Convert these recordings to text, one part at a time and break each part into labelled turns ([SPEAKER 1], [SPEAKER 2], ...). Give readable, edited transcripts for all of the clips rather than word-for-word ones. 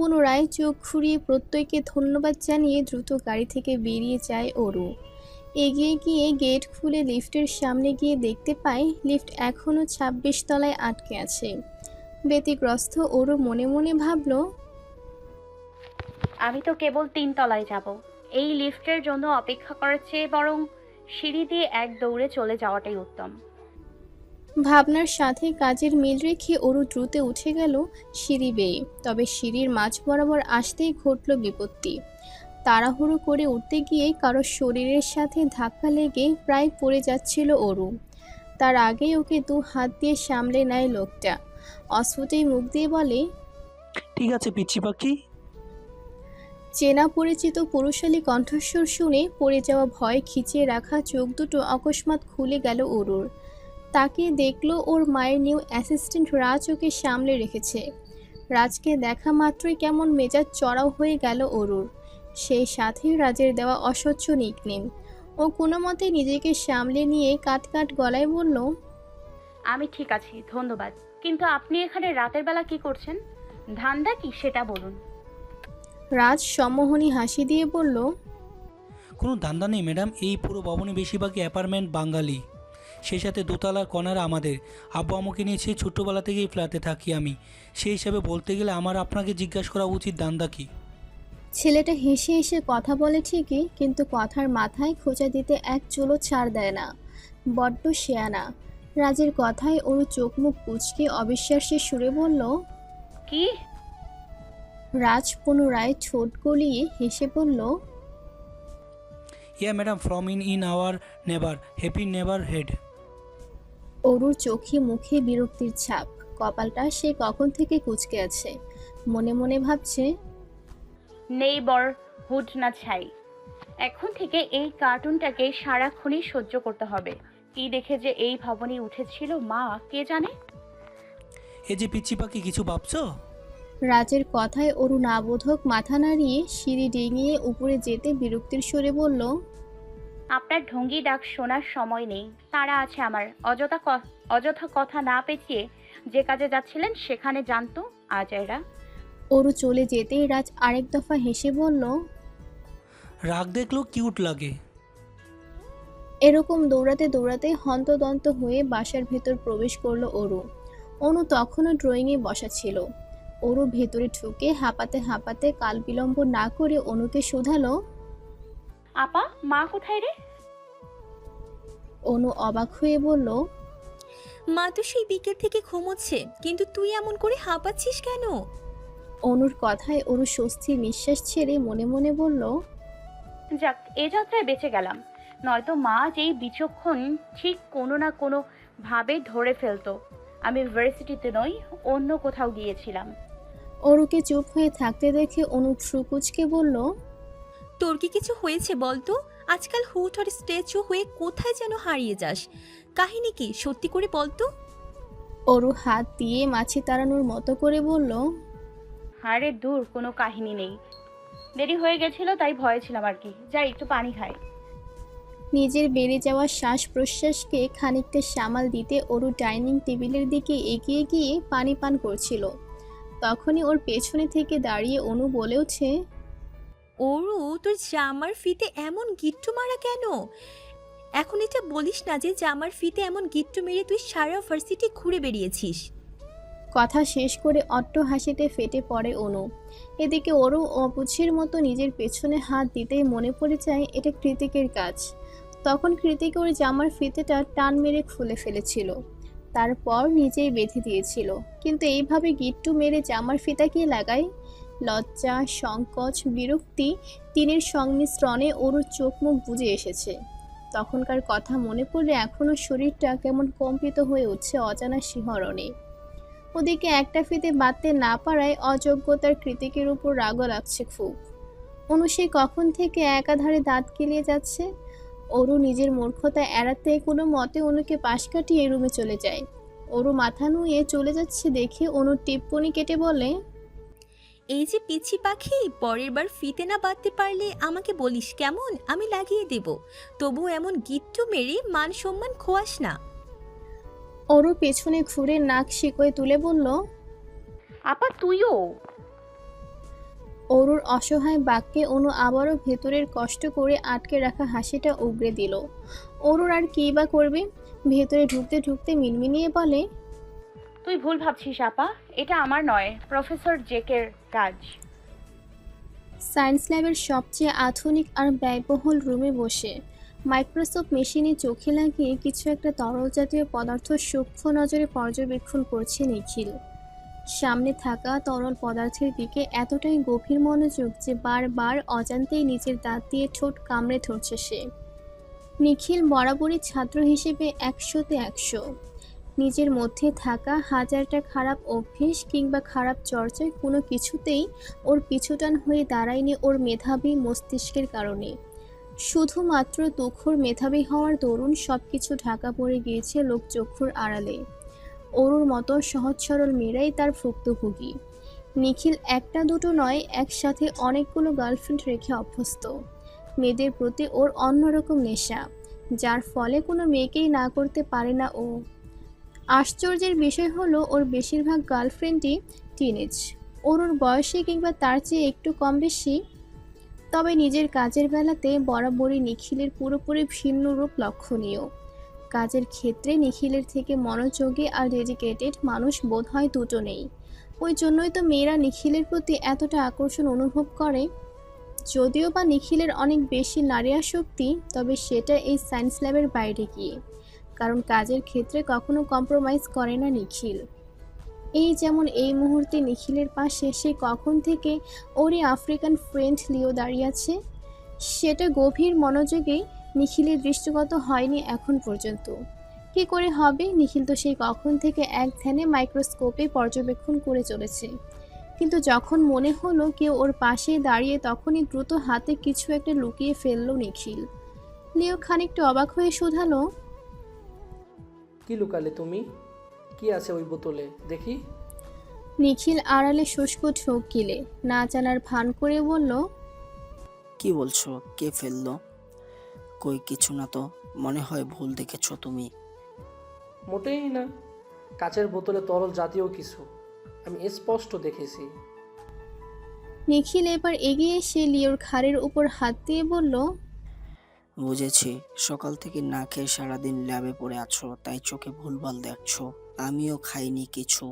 [SPEAKER 1] পুনরায় চোখ ঘুরিয়ে প্রত্যয়কে ধন্যবাদ জানিয়ে দ্রুত গাড়ি থেকে বেরিয়ে যায় অরু। এগিয়ে গিয়ে গেট খুলে লিফটের সামনে গিয়ে দেখতে পায় লিফট এখনও ২৬ তলায় আটকে আছে। ব্যতিগ্রস্ত অরু মনে মনে ভাবল,
[SPEAKER 2] আমি তো কেবল ৩ তলায় যাব। এই লিফটের জন্য অপেক্ষা করার চেয়ে বরং সিঁড়ি দিয়ে এক দৌড়ে চলে যাওয়াটাই উত্তম।
[SPEAKER 1] ভাবনার সাথে কাজের মিল রেখে অরু দ্রুত উঠে গেল সিঁড়ি বেয়ে। তবে সিঁড়ির মাঝ বরাবর আসতেই ঘটল বিপত্তি। তাড়াহুড়ো করে উঠতে গিয়ে কারো শরীরের সাথে ধাক্কা লেগে প্রায় পড়ে যাচ্ছিল অরু। তার আগেই ওকে ২ হাত দিয়ে সামলে নেয় লোকটা। অস্ফুটেই মুখ দিয়ে বলে,
[SPEAKER 3] ঠিক আছে পিচ্চি পাখি।
[SPEAKER 1] চেনা পরিচিত পুরুষালী কণ্ঠস্বর শুনে পড়ে যাওয়া ভয় খিচিয়ে রাখা চোখ দুটো অকস্মাৎ খুলে গেল অরুর। তাকে দেখলো ওর মায়ের নিউ অ্যাসিস্ট্যান্ট রাজ ওকে সামলে রেখেছে। রাজকে দেখা মাত্রই কেমন মেজাজ চড়াও হয়ে গেল অরুর। সেই সাথে রাজের দেওয়া অস্বচ্ছ নিকনেম। ও কোনো মতে নিজেকে সামলে নিয়ে কাট কাট গলায় বলল,
[SPEAKER 2] আমি ঠিক আছি, ধন্যবাদ। কিন্তু আপনি এখানে রাতের বেলা কি করছেন? ধান্দা কি সেটা বলুন।
[SPEAKER 1] রাজ সম্মোহনী হাসি দিয়ে বলল,
[SPEAKER 3] কোনো ধান্দা নেই ম্যাডাম, এই পুরো ভবনে বেশিরভাগই অ্যাপার্টমেন্ট বাঙালি, সেই সাথে দোতলার কর্নার আমাদের। আব্বু আমাকে নিয়ে সেই ছোট্টোবেলা থেকেই ফ্ল্যাটে থাকি আমি, সেই হিসাবে বলতে গেলে আমার আপনাকে জিজ্ঞাসা করা উচিত ধান্দা কি।
[SPEAKER 1] ছেলেটা হেসে হেসে কথা বলে ঠিকই, কিন্তু কথার মাথায় খোঁচা দিতে এক চুলও ছাড় দেয় না। বড্ড শেয়ানা। রাজের কথায় ওর চোখ মুখ কুঁচকে অবিশ্বাসের সুরে বলল,
[SPEAKER 2] কি?
[SPEAKER 1] রাজ পুনরায় ঠোঁট গলিয়ে হেসে বলল,
[SPEAKER 3] yeah madam, from in hour never happy never head.
[SPEAKER 1] অরুর চোখে মুখে বিরক্তির ছাপ। কপালটা সে কখন থেকে কুঁচকে আছে। মনে মনে ভাবছে,
[SPEAKER 2] নেইবার হুড না ছাই। এখন থেকে এই কার্টুনটাকে সারাক্ষণই সহ্য করতে হবে। কি দেখে যে এই ভবনে উঠেছিল মা কে জানে।
[SPEAKER 3] এ যে পিচ্চি পাখি, কিছু ভাবছো?
[SPEAKER 1] রাজের কথায় অরু নাবোধক মাথা নাড়িয়ে সিঁড়ি ডিঙিয়ে উপরে যেতে বিরক্তির সুরে বলল,
[SPEAKER 2] আপনার ঢঙ্গি ডাক শোনার সময় নেই, তারা আছে আমার। অযথা কথা না পেঁচিয়ে যে কাজে যাচ্ছিলেন সেখানে জানতো আজাইরা।
[SPEAKER 1] অরু চলে যেতেই রাজ আরেক দফা হেসে বলল,
[SPEAKER 3] রাগ দেখলেও কিউট লাগে।
[SPEAKER 1] এরকম দৌড়াতে দৌড়াতে হন্তদন্ত হয়ে বাসার ভেতর প্রবেশ করলো অরু। অনু তখনও ড্রয়িংয়ে বসা ছিল। অরু ভেতরে ঢুকে হাঁপাতে হাঁপাতে কাল বিলম্ব না করে অনুকে শোধালো।
[SPEAKER 2] আপা, মা কোথায় রে?
[SPEAKER 1] অনু অবাক হয়ে বলল,
[SPEAKER 4] মা তো সেই বিকেল থেকে ঘুমোচ্ছে, কিন্তু তুই এমন করে হাঁপাচ্ছিস কেন?
[SPEAKER 1] অনুর কথায় অরু স্বস্তির নিঃশ্বাস ছেড়ে মনে মনে বলল,
[SPEAKER 2] যাক, এ যাত্রায় বেঁচে গেলাম। নয়তো মা যেই বিচক্ষণ, ঠিক কোনো না কোনো ভাবে ধরে ফেলতো আমি ভার্সিটিতে নই, অন্য কোথাও গিয়েছিলাম।
[SPEAKER 1] অরুকে চুপ হয়ে থাকতে দেখে অনু ভ্রু কুঁচকে বলল,
[SPEAKER 4] তোর কি কিছু হয়েছে বলতো? আজকাল হুট আর স্ট্যাচু হয়ে কোথায় যেন হারিয়ে যাস। কাহিনী কি, সত্যি করে বলতো?
[SPEAKER 1] অরু হাত দিয়ে মাছি তাড়ানোর মতো করে বলল,
[SPEAKER 2] আরে দূর, কোনো কাহিনী নেই। দেরি হয়ে গেছিল তাই ভয়ে ছিলাম আর কি। যাই একটু পানি খাই।
[SPEAKER 1] নিজের বেড়ে যাওয়া শ্বাস প্রশ্বাসকে খানিকটা সামাল দিতে অরু ডাইনিং টেবিলের দিকে এগিয়ে গিয়ে পানি পান করছিল। তখনই ওর পেছনে থেকে দাঁড়িয়ে অনু বলে ওঠে,
[SPEAKER 4] ওরু, তোর জামার ফিতে এমন গিট্টু মারা কেন? এখন এটা বলিস না যে জামার ফিতে এমন গিট্টু মেরে তুই সারা ভার্সিটি ঘুরে বেরিয়েছিস।
[SPEAKER 1] কথা শেষ করে অট্ট হাসিতে ফেটে পড়ে অনু। এদিকে ওরও অবুঝের মতো নিজের পেছনে হাত দিতেই মনে পড়ে যায় এটা কৃতিকের কাজ। তখন কৃতিক ওর জামার ফিতেটা টান মেরে খুলে ফেলেছিল, তারপর নিজেই বেঁধে দিয়েছিল। কিন্তু এইভাবে গিট্টু মেরে জামার ফিতা কে লাগায়? লজ্জা, সংকোচ, বিরক্তি তিনের সংমিশ্রণে ওর চোখ মুখ বুজে এসেছে। তখনকার কথা মনে পড়লে এখনও শরীরটা কেমন কম্পিত হয়ে উঠছে অজানা শিহরণে। ওদিকে একটা ফিতে বাঁধতে না পারায় অযোগ্যতার কৃতিকের উপর রাগও লাগছে খুব। অনু সেই কখন থেকে একাধারে দাঁত কেলিয়ে যাচ্ছে। অরু নিজের মূর্খতা এড়াতে কোনো মতে অনুকে পাশ কাটিয়ে রুমে চলে যায়। অরু মাথা নুয়ে চলে যাচ্ছে দেখে অনুর টিপ্পনি কেটে বলে,
[SPEAKER 4] এই যে পিচ্ছি পাখি, পরের বার ফিতে না বাঁধতে পারলে আমাকে বলিস কেমন, আমি লাগিয়ে দেব। তবু এমন গিট্টু মেরে মান সম্মান খোয়াস না।
[SPEAKER 1] অরু পেছনে ঘুরে নাক শিকোয় তুলে বলল,
[SPEAKER 2] আপা তুইও?
[SPEAKER 1] অরুর অসহায় বাক্যে অনু আবারও ভেতরের কষ্ট করে আটকে রাখা হাসিটা উগরে দিল। অরুর আর কী বা করবে, ভেতরে ঢুকতে ঢুকতে মিনমিনিয়ে বলে,
[SPEAKER 2] তুই ভুল ভাবছিস আপা, এটা আমার নয়, প্রফেসর জেকের কাজ।
[SPEAKER 1] সায়েন্স ল্যাবের সবচেয়ে আধুনিক আর ব্যয়বহুল রুমে বসে মাইক্রোস্কোপ মেশিনে চোখে লাগিয়ে কিছু একটা তরল জাতীয় পদার্থ সূক্ষ্ম নজরে পর্যবেক্ষণ করছে নিখিল। সামনে থাকা তরল পদার্থের দিকে এতটাই গভীর মনোযোগ যে বারবার অজান্তেই নিজের দাঁত দিয়ে ঠোঁট কামড়ে ধরছে সে। নিখিল বরাবরই ছাত্র হিসেবে 100-তে 100। নিজের মধ্যে থাকা হাজারটা খারাপ অভ্যেস কিংবা খারাপ চর্চায় কোনো কিছুতেই ওর পিছুটান হয়ে দাঁড়ায়নি ওর মেধাবী মস্তিষ্কের কারণে। শুধুমাত্র তুখোড় মেধাবী হওয়ার দরুন সবকিছু ঢাকা পড়ে গিয়েছে লোকচক্ষুর আড়ালে। অরুর মতো সহজ সরল মেয়েরাই তার ভুক্তভোগী। নিখিল একটা দুটো নয়, একসাথে অনেকগুলো গার্লফ্রেন্ড রেখে অভ্যস্ত। মেয়েদের প্রতি ওর অন্যরকম নেশা, যার ফলে কোনো মেয়েকেই না করতে পারে না ও। আশ্চর্যের বিষয় হলো ওর বেশিরভাগ গার্লফ্রেন্ডই টিনেজ, ওর বয়সে কিংবা তার চেয়ে একটু কম বেশি। তবে নিজের কাজের বেলাতে বরাবরই নিখিলের পুরোপুরি ভিন্ন রূপ লক্ষণীয়। কাজের ক্ষেত্রে নিখিলের থেকে মনোযোগী আর ডেডিকেটেড মানুষ বোধহয় দুটো নেই। ওই জন্যই তো মেয়েরা নিখিলের প্রতি এতটা আকর্ষণ অনুভব করে। যদিও বা নিখিলের অনেক বেশি নারী আসক্তি, তবে সেটা এই সায়েন্স ল্যাবের বাইরে গিয়ে, কারণ কাজের ক্ষেত্রে কখনো কম্প্রোমাইজ করে না নিখিল। এই যেমন এই মুহূর্তে নিখিলের পাশে সে কখন থেকে ওরই আফ্রিকান ফ্রেন্ড লিও দাঁড়িয়ে আছে, সেটা গভীর মনোযোগে নিখিলের দৃষ্টিগত হয়নি এখন পর্যন্ত। কি করে হবে, নিখিল তো সেই কখন থেকে এক ধ্যানে মাইক্রোস্কোপে পর্যবেক্ষণ করে চলেছে। কিন্তু যখন মনে হলো কেউ ওর পাশে দাঁড়িয়ে, তখনই দ্রুত হাতে কিছু একটা লুকিয়ে ফেললো নিখিল। লিও খানিকটা অবাক হয়ে শুধালো,
[SPEAKER 5] কি লুকালে তুমি? কি আছে ওই বোতলে দেখি?
[SPEAKER 1] নিখিল আড়ালে শুষ্ক ঢোক গিলে না জানার ভান করে বলল,
[SPEAKER 6] কি বলছো? কে ফেললো? কই কিছু না তো, মনে হয় ভুল দেখেছো তুমি।
[SPEAKER 5] মোটেই না, কাচের বোতলে তরল জাতীয় কিছু আমি স্পষ্ট দেখেছি।
[SPEAKER 1] নিখিল এবার এগিয়ে এসে লিওর ঘাড়ের উপর হাত দিয়ে বলল,
[SPEAKER 6] বুঝেছি, সকাল থেকে না খেয়ে সারাদিন ল্যাবে পড়ে আছো, তাই চোখে ভুলভাল দেখছো। আমিও খাইনি কিছু।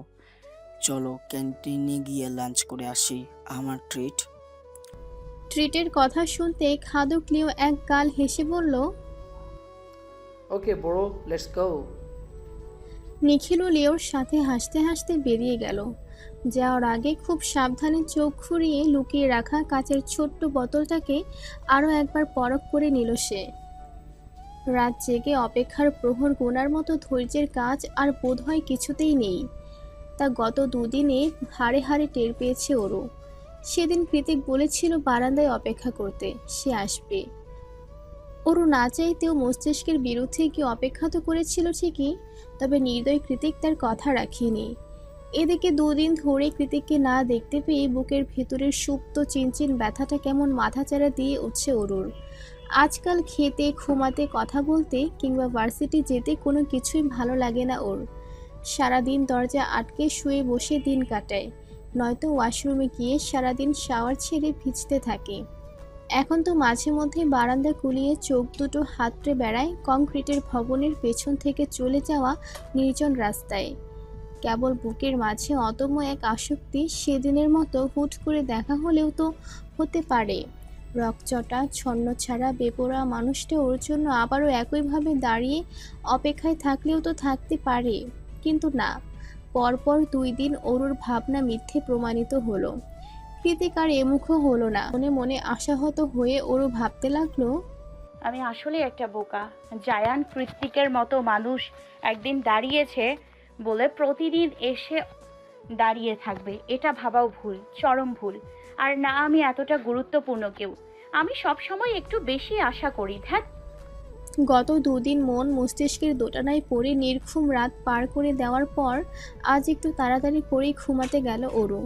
[SPEAKER 6] চলো ক্যান্টিনে গিয়ে লাঞ্চ করে আসি, আমার ট্রিট।
[SPEAKER 1] ট্রিটের কথা শুনতে খাদক লিও এক গাল হেসে বলল।
[SPEAKER 5] Okay bro, let's go.
[SPEAKER 1] নিখিল ও লিওর সাথে হাসতে হাসতে বেরিয়ে গেল। যাওয়ার আগে খুব সাবধানে চোখ ঘুরিয়ে লুকিয়ে রাখা কাচের ছোট্ট বোতলটাকে আরও একবার পরখ করে নিল সে। রাত জেগে অপেক্ষার প্রহর গোনার মতো ধৈর্যের কাজ আর বোধহয় কিছুতেই নেই। তা গত দুদিনে হাড়ে হাড়ে টের পেয়েছে ওরও। সেদিন কৃতিক বলেছিল বারান্দায় অপেক্ষা করতে, সে আসবে। ওরও না চাইতেও মস্তিষ্কের বিরুদ্ধে কি অপেক্ষা তো করেছিল ঠিকই, তবে নির্দয় কৃতিক তার কথা রাখেনি। এদিকে দুদিন ধরে কৃতিককে না দেখতে পেয়ে বুকের ভেতরের সুপ্ত চিনচিন ব্যথাটা কেমন মাথাচাড়া দিয়ে উঠছে অরুর। আজকাল খেতে, ঘুমাতে, কথা বলতে কিংবা ভার্সিটি যেতে কোনো কিছুই ভালো লাগে না ওর। সারাদিন দরজা আটকে শুয়ে বসে দিন কাটায়, নয়তো ওয়াশরুমে গিয়ে সারাদিন শাওয়ার ছেড়ে ভিজতে থাকে। এখন তো মাঝে মধ্যে বারান্দা কুলিয়ে চোখ দুটো হাতড়ে বেড়ায় কংক্রিটের ভবনের পেছন থেকে চলে যাওয়া নির্জন রাস্তায়। কেবল বুকের মাঝে অদম্য এক আসক্তি, সেদিনের মতো হুট করে দেখা হলেও তো হতে পারে। রকচটা ছন্নছাড়া বেপরোয়া মানুষটা ওর জন্য আবারও একইভাবে দাঁড়িয়ে অপেক্ষায় থাকলেও তো থাকতে পারে, কিন্তু না। পরপর 2 দিন অরুর ভাবনা মিথ্যে প্রমাণিত হলো। কৃতিক আর এমুখও হলো না। মনে মনে আশাহত হয়ে ওরও ভাবতে লাগলো,
[SPEAKER 2] আমি আসলে একটা বোকা। জায়ান কৃত্তিকের মতো মানুষ একদিন দাঁড়িয়েছে বলে প্রতিদিন এসে দাঁড়িয়ে থাকবে, এটা ভাবাও ভুল, চরম ভুল। আর না, আমি এতটা গুরুত্বপূর্ণ কেউ। আমি সব সময় একটু বেশি আশা করি। ধ্যাত।
[SPEAKER 1] গত 2 দিন মন মস্তিষ্কের দোটানায় পড়ে নির্ঘুম রাত পার করে দেওয়ার পর আজ একটু তাড়াতাড়ি করেই ঘুমাতে গেল ওরও।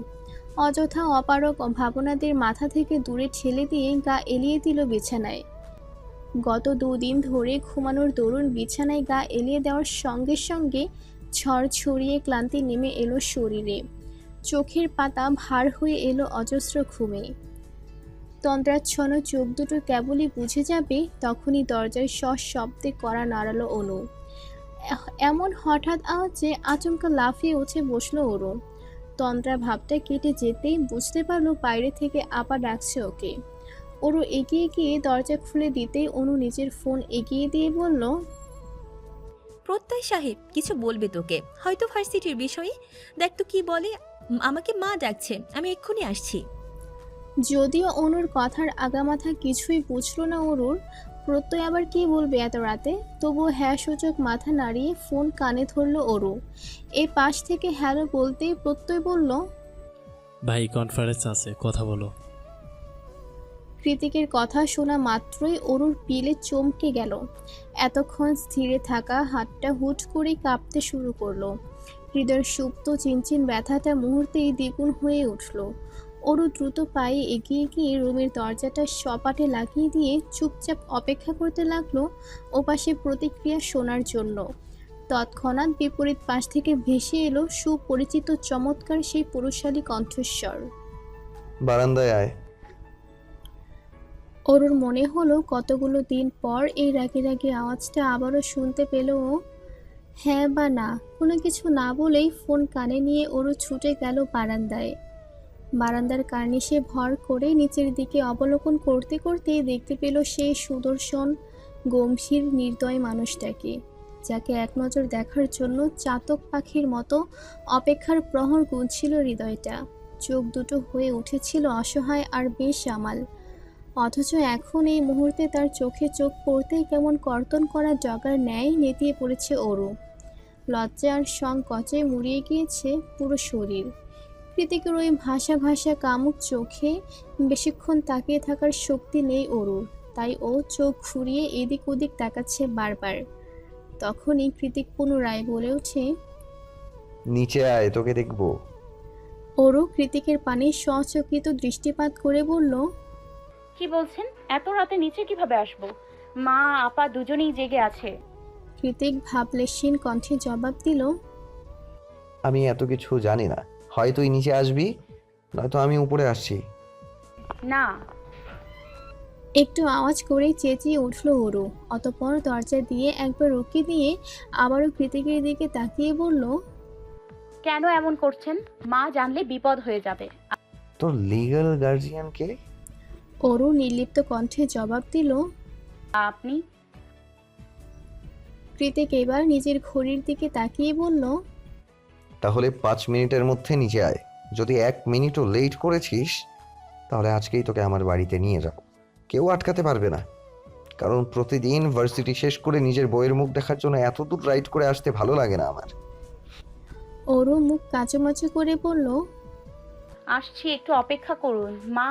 [SPEAKER 1] অযথা অপারক ভাবনাদের মাথা থেকে দূরে ঠেলে দিয়ে গা এলিয়ে দিল বিছানায়। গত 2 দিন ধরে ঘুমানোর দরুন বিছানায় গা এলিয়ে দেওয়ার সঙ্গে সঙ্গে ঝড় ছড়িয়ে ক্লান্তি নেমে এলো শরীরে। চোখের পাতা ভার হয়ে এলো অজস্র ঘুমে। তন্দ্রাচ্ছন্ন চোখ দুটো কেবলই বুঝে যাবে তখনই দরজায় সশব্দে কড়া নাড়ালো অনু। এমন হঠাৎ আওয়াজে আচমকা লাফিয়ে উঠে বসলো ওরু। তন্দ্রা ভাবটা কেটে যেতেই বুঝতে পারলো বাইরে থেকে আপা ডাকছে ওকে। ওরু এগিয়ে গিয়ে দরজা খুলে দিতেই অনু নিজের ফোন এগিয়ে দিয়ে বলল,
[SPEAKER 4] প্রত্যয় সাহেব কিছু বলবে তোকে, হয়তো ভার্সিটির বিষয়ে। দেখ তো কি বলে। আমাকে মা ডাকছে, আমি এক্ষুনি আসছি।
[SPEAKER 1] যদিও অনুর কথার আগামাথা কিছুই বুঝলো না ওরুর, প্রত্যয় আবার কি বলবে এত রাতে, তবুও হ্যাঁ সূচক মাথা নাড়িয়ে ফোন কানে ধরলো ওরু। এই পাশ থেকে হ্যালো বলতেই প্রত্যয় বলল,
[SPEAKER 7] ভাই কনফারেন্স আছে, কথা বলো।
[SPEAKER 1] কৃতিকের কথা শোনা মাত্রই অরুর পিলে চমকে গেল। এতক্ষণ স্থিরে থাকা হাতটা হুট করে কাঁপতে শুরু করলো। হৃদয়ের সুপ্ত চিনচিন ব্যথাটা মুহূর্তেই দ্বিগুণ হয়ে উঠল। অরু দ্রুত পায়ে এগিয়ে গিয়ে রুমের দরজাটা সপাটে লাগিয়ে দিয়ে চুপচাপ অপেক্ষা করতে লাগলো ওপাশে প্রতিক্রিয়া শোনার জন্য। তৎক্ষণাৎ বিপরীত পাশ থেকে ভেসে এলো সুপরিচিত চমৎকার সেই পুরুষালী কণ্ঠস্বর।
[SPEAKER 8] বারান্দায় আয়।
[SPEAKER 1] অরুর মনে হলো কতগুলো দিন পর এই রাগি রাগি আওয়াজটা আবারও শুনতে পেল ও। হ্যাঁ বা না কোনো কিছু না বলেই ফোন কানে নিয়ে অরু ছুটে গেল বারান্দায়। বারান্দার কার্নিশে ভর করে নিচের দিকে অবলোকন করতে করতেই দেখতে পেল সেই সুদর্শন গম্ভীর নির্দয় মানুষটাকে, যাকে এক নজর দেখার জন্য চাতক পাখির মতো অপেক্ষার প্রহর গুনছিল হৃদয়টা। চোখ দুটো হয়ে উঠেছিল অসহায় আর বেসামাল। অথচ এখন এই মুহূর্তে তার চোখে চোখ পড়তেই কেমন কর্তন করা ডগার ন্যায় নেতিয়ে পড়েছে অরু। লজ্জা আর সংকোচে মুড়িয়ে গিয়েছে পুরো শরীর। কৃতিকের ওই ভাষা ভাষা কামুক চোখে বেশিক্ষণ তাকিয়ে থাকার শক্তি নেই অরুর, তাই ও চোখ ঘুরিয়ে এদিক ওদিক তাকাচ্ছে বারবার। তখনই কৃতিক পুনরায় বলে ওঠে,
[SPEAKER 8] নিচে আয়, তোকে দেখবো।
[SPEAKER 1] অরু কৃতিকের পানে সচকিত দৃষ্টিপাত করে বলল,
[SPEAKER 2] কি বলছেন? এত রাতে নিচে কিভাবে আসবো? মা আপা দুজনেই জেগে আছে।
[SPEAKER 1] কৃতিক ভাবলেশীন কণ্ঠে জবাব দিল,
[SPEAKER 8] আমি এত কিছু জানি না, হয় তুই নিচে আসবি নয়তো আমি উপরে আসছি।
[SPEAKER 2] না।
[SPEAKER 1] একটু আওয়াজ করে চেঁচিয়ে উঠল অরু। অতঃপর দরজা দিয়ে একবার উকি দিয়ে আবারও কৃতিকের দিকে তাকিয়ে বলল,
[SPEAKER 2] কেন এমন করছেন? মা জানলে বিপদ হয়ে যাবে।
[SPEAKER 8] তোর লিগ্যাল গার্জিয়ান কে?
[SPEAKER 1] অরু নির্লিপ্ত কণ্ঠে জবাব দিল।
[SPEAKER 2] আপনি?
[SPEAKER 1] কৃতিক এবার নিজের ঘড়ির দিকে তাকিয়ে বলল,
[SPEAKER 8] তাহলে 5 মিনিটের মধ্যে নিচে আয়। যদি 1 মিনিটও লেট করেছিস তাহলে আজকেই তোকে আমার বাড়িতে নিয়ে যাব, কেউ আটকাতে পারবে না। কারণ প্রতিদিন ভার্সিটি শেষ করে নিজের বইয়ের মুখ দেখার জন্য এত দূর রাইড করে আসতে ভালো লাগে না আমার।
[SPEAKER 1] অরু মুখ কাঁচুমাচু করে বলল,
[SPEAKER 2] আসছি, একটু অপেক্ষা করুন। মা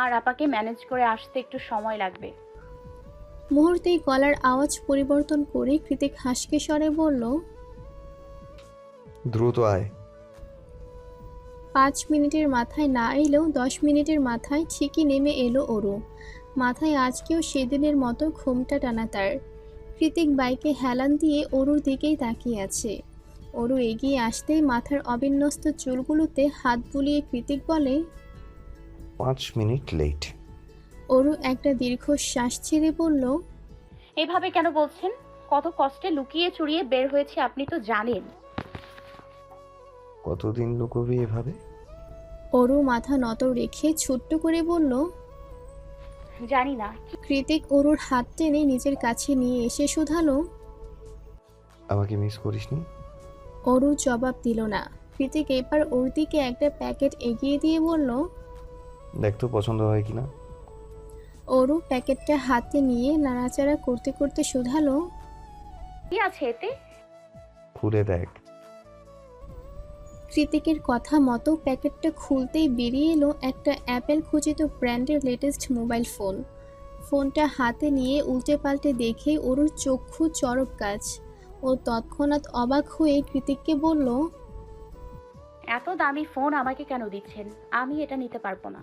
[SPEAKER 2] আর আপাকে ম্যানেজ করে আসতে একটু সময় লাগবে।
[SPEAKER 1] মুহূর্তেই গলার আওয়াজ পরিবর্তন করে কৃতিক হাসকে স্বরে বলল,
[SPEAKER 8] দ্রুত আয়।
[SPEAKER 1] 5 মিনিটের মাথায় না এলেও 10 মিনিটের মাথায় ঠিকই নেমে এলো অরু। মাথায় আজকেও সেদিনের মতো ঘুমটা টানা তার। কৃতিক বাইকে হেলান দিয়ে অরুর দিকেই তাকিয়ে আছে। অরু এগিয়ে আসতেই মাথার অবিন্যস্ত চুলগুলোতে হাত বুলিয়ে কৃতিক বলে,
[SPEAKER 8] 5 মিনিট লেট।
[SPEAKER 1] অরু একটা দীর্ঘশ্বাস ছেড়ে বলল,
[SPEAKER 2] এভাবে কেন বলছেন? কত কষ্টে লুকিয়ে চুরিয়ে বের হয়েছে আপনি তো জানেন।
[SPEAKER 8] কতদিন লুকোবি এভাবে?
[SPEAKER 1] অরু মাথা নত রেখে ছোট্ট করে বলল।
[SPEAKER 2] জানি না।
[SPEAKER 1] কৃতিক অরুর হাত টেনে নিজের কাছে নিয়ে এসে শুধালো,
[SPEAKER 8] আমাকে মিস করিসনি?
[SPEAKER 1] অরু জবাব দিল না। কৃতিক এবার ওর দিকে একটা প্যাকেট এগিয়ে দিয়ে বলল।
[SPEAKER 8] দেখ তো পছন্দ হয় কিনা।
[SPEAKER 1] অরু প্যাকেটটা হাতে নিয়ে নাড়াচাড়া করতে করতে শুধালো,
[SPEAKER 2] কি আছে এতে?
[SPEAKER 8] খুলে দেখ।
[SPEAKER 1] কৃতিকের কথা মতো প্যাকেটটা খুলতেই বেরিয়ে এলো একটা অ্যাপেল খচিত ব্র্যান্ডের লেটেস্ট মোবাইল ফোন। ফোনটা হাতে নিয়ে উল্টে পাল্টে দেখে অরুর চক্ষু চরক গাছ। ও তৎক্ষণাৎ অবাক হয়ে কৃতিককে বলল,
[SPEAKER 2] এত দামি ফোন আমাকে কেন দিচ্ছেন? আমি এটা নিতে পারবো না।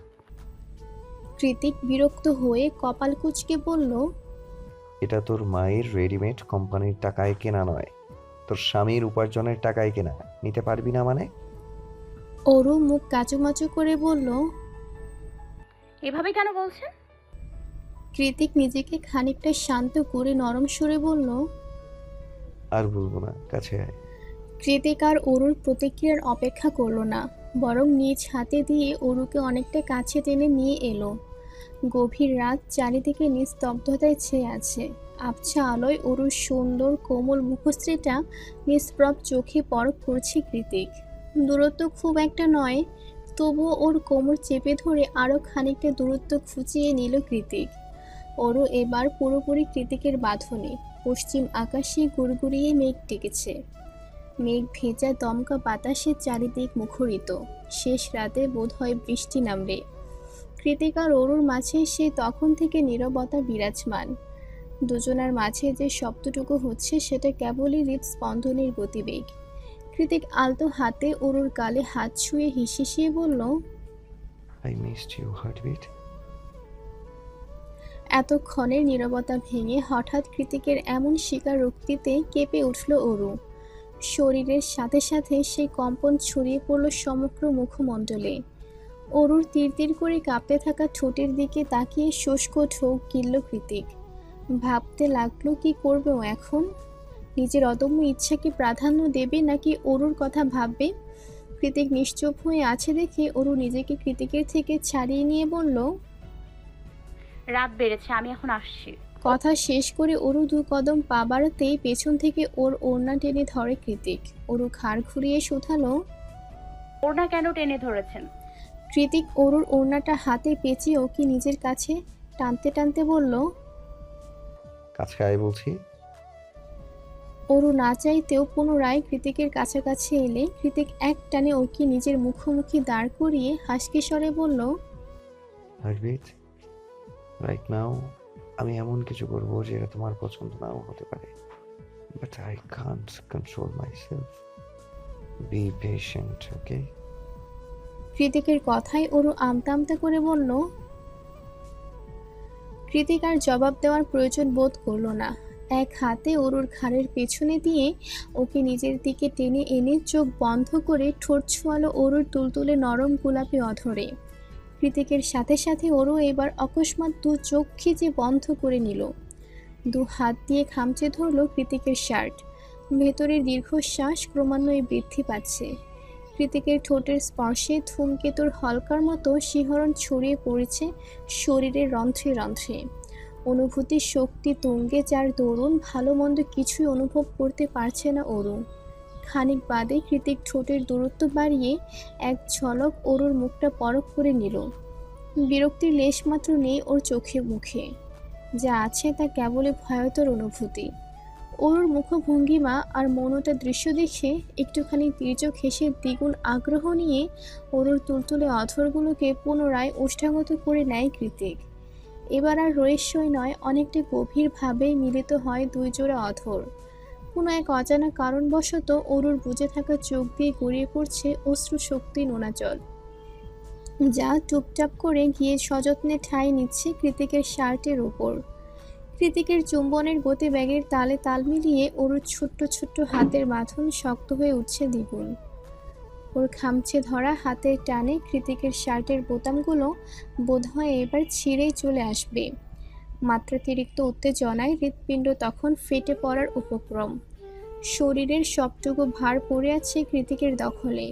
[SPEAKER 1] কৃতিক বিরক্ত হয়ে কপাল কুঁচকে বলল,
[SPEAKER 8] এটা তোর মায়ের রেডিমেড কোম্পানির টাকায় কেনা নয়, তোর স্বামীর উপার্জনের টাকায় কেনা। নিতে পারবি না মানে?
[SPEAKER 1] অরু মুখ কাচুমাচু করে বলল।
[SPEAKER 2] এভাবে কেন বলছেন?
[SPEAKER 1] কৃতিক নিজেকে খানিকটা শান্ত করে নরম সুরে বলল।
[SPEAKER 8] আর বলবো না, কাছে আয়।
[SPEAKER 1] কৃতিক আর অরুর প্রতিক্রিয়ার অপেক্ষা করলো না, বরং নিজ হাতে দিয়ে অরুকে অনেকটা কাছে টেনে নিয়ে এলো। গভীর রাত, চারিদিকে নিস্তব্ধতায় ছেয়ে আছে। আবছা আলোয় অরুর সুন্দর কোমল মুখশ্রীটা নিষ্প্রভ চোখে পরখ করছে কৃতিক। দূরত্ব খুব একটা নয়, তবুও ওর কোমর চেপে ধরে আরও খানিকটা দূরত্ব খুঁচিয়ে নিল কৃতিক। অরু এবার পুরোপুরি কৃতিকের বাঁধনে। পশ্চিম আকাশে গুড়গুড়িয়ে মেঘ ডেকেছে। মেঘ ভেজা দমকা বাতাসে চারিদিক মুখরিত। শেষ রাতে বোধহয় বৃষ্টি নামবে। কৃতিক আর অরুর মাঝে সে তখন থেকে নীরবতা বিরাজমান। দুজনার মাঝে যে শব্দটুকু হচ্ছে সেটা কেবলই হৃদস্পন্দনের গতিবেগ। কৃতিক আলতো হাতে অরুর গালে হাত ছুঁয়ে হিসিয়ে বলল।
[SPEAKER 8] I missed you heartbeat.
[SPEAKER 1] এতক্ষণের নীরবতা ভেঙে হঠাৎ কৃতিকের এমন স্বীকারোক্তিতে কেঁপে উঠল অরু। শরীরের সাথে সাথে সেই কম্পন ছড়িয়ে পড়ল সমগ্র মুখমণ্ডলে। অরুর তীর করে কাঁপতে থাকা ঠোঁটের দিকে তাকিয়ে শুষ্ক ঢোক গিলল কৃতিক। ভাবতে লাগলো কি করবে ও এখন। নিজের অদম্য ইচ্ছাকে প্রাধান্য দেবে নাকি অরুর কথা ভাববে। কৃতিক নিশ্চুপ হয়ে আছে দেখে অরু নিজেকে কৃতিকের থেকে ছাড়িয়ে নিয়ে বলল।
[SPEAKER 2] রাত বেড়েছে, আমি এখন আসছি।
[SPEAKER 1] কথা শেষ করে অরু 2 কদম পা বাড়াতেই পেছন থেকে ওর ওড়না টেনে ধরে কৃতিক। অরু ঘাড় ঘুরিয়ে শুধালো।
[SPEAKER 2] ওড়না কেন টেনে ধরেছেন?
[SPEAKER 1] কৃতিক অরুর ওড়নাটা হাতে পেঁচিয়ে ওকে নিজের কাছে টানতে টানতে বলল।
[SPEAKER 8] কাছে আয় বলছি।
[SPEAKER 1] অরু না চাইতেও পুনরায় কৃতিকের কাছাকাছি এলে কৃতিক এক টানে ওকে নিজের মুখোমুখি দাঁড় করিয়ে হাসকি স্বরে বলল।
[SPEAKER 8] হার্টবিট, রাইট নাও আমি এমন কিছু করবো যেটা তোমার পছন্দ নাও হতে পারে, but I can't control myself. Be patient, okay?
[SPEAKER 1] কৃতিকের কথায় অরু আমতা আমতা করে বলল। কৃতিক আর জবাব দেওয়ার প্রয়োজন বোধ করল না। এক হাতে অরুর ঘাড়ের পেছনে দিয়ে ওকে নিজের দিকে টেনে এনে চোখ বন্ধ করে ঠোঁট ছোঁয়ালো অরুর তুলতুলে নরম গোলাপি অধরে। কৃতিকের সাথে সাথে অরু এবার অকস্মাৎ 2 চোখ খিচে বন্ধ করে নিল। 2 হাত দিয়ে খামচে ধরল কৃতিকের শার্ট। ভেতরের দীর্ঘশ্বাস ক্রমান্বয়ে বৃদ্ধি পাচ্ছে। কৃতিকের ঠোঁটের স্পর্শে ধূমকেতুর হলকার মতো শিহরণ ছড়িয়ে পড়েছে শরীরের রন্ধ্রে রন্ধ্রে। অনুভূতির শক্তি তুঙ্গে, যার দরুন ভালো মন্দ কিছুই অনুভব করতে পারছে না অরু। খানিক বাদে কৃতিক ঠোঁটের দূরত্ব বাড়িয়ে এক ঝলক অরুর মুখটা পরখ করে নিল। বিরক্তির লেশমাত্র নেই ওর চোখে মুখে। যা আছে তা কেবলই ভয়তর অনুভূতি। অরুর মুখভঙ্গিমা আর মনটা দৃশ্য দেখে একটুখানি তির্যক হেসে দ্বিগুণ আগ্রহ নিয়ে অরুর তুলতুলে অধরগুলোকে পুনরায় ওষ্ঠাগত করে নেয় কৃতিক। এবার আর রহস্যই নয়, অনেকটা গভীরভাবে মিলিত হয় 2 জোড়া অধর। কোনো এক অজানা কারণবশত অরুর বুজে থাকা চোখ দিয়ে গড়িয়ে পড়ছে অশ্রু শক্তি নোনা জল, যা টুপটাপ করে গিয়ে সযত্নে ঠাঁই নিচ্ছে কৃতিকের শার্টের উপর। কৃতিকের চুম্বনের গতিবেগের তালে তাল মিলিয়ে অরুর ছোট্ট ছোট্ট হাতের বাঁধন শক্ত হয়ে উঠছে দ্বিগুণ। ওর খামচে ধরা হাতের টানে কৃতিকের শার্টের বোতামগুলো বোধহয় এবার ছিঁড়েই চলে আসবে। মাত্রাতিরিক্ত উত্তেজনায় হৃৎপিণ্ড তখন ফেটে পড়ার উপক্রম। শরীরের সবটুকু ভার পড়ে আছে কৃতিকের দখলে।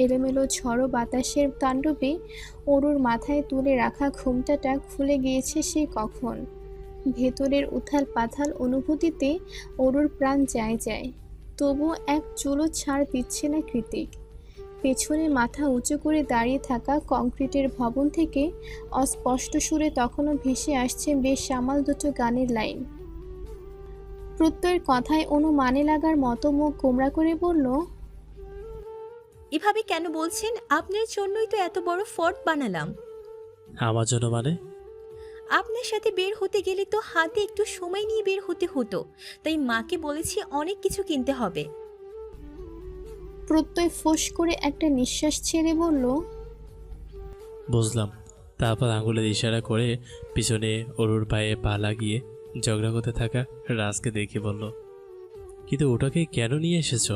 [SPEAKER 1] এলোমেলো ঝড়ো বাতাসের তাণ্ডবে অরুর মাথায় তুলে রাখা ঘুমটাটা খুলে গিয়েছে সেই কখন। ভেতরের উথাল পাথাল অনুভূতিতে অরুর প্রাণ যায় যায়, তবুও এক চুলো ছাড় দিচ্ছে না কৃতিক। পেছনে মাথা উঁচু করে দাঁড়িয়ে থাকা কংক্রিটের ভবন থেকে অস্পষ্ট সুরে তখনও ভেসে আসছে বেশ সামাল 2টো গানের লাইন। প্রত্যয়ের কথায় অনু মানে লাগার মতো মুখ গোমরা করে বলল।
[SPEAKER 4] এভাবে কেন বলছেন? আপনার জন্যই তো এত বড় ফর্ট বানালাম।
[SPEAKER 7] আমার জন্য মানে?
[SPEAKER 4] আপনার সাথে বের হতে গেলে তো হাতে একটু সময় নিয়ে বের হতে হতো, তাই মাকে বলেছি অনেক কিছু কিনতে হবে।
[SPEAKER 1] প্রত্যয় ফোঁস করে একটা নিঃশ্বাস ছেড়ে বলল।
[SPEAKER 7] বুঝলাম। তারপর আঙুলের ইশারা করে পিছনে অরুর পায়ে পা লাগিয়ে ঝগড়া করতে থাকা রাজকে দেখে বলল, কিন্তু ওটাকে কেন নিয়ে এসেছো?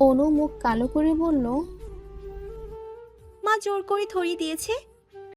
[SPEAKER 1] অনু মুখ কালো করে বলল।
[SPEAKER 4] মা জোর করে ধরিয়ে দিয়েছে।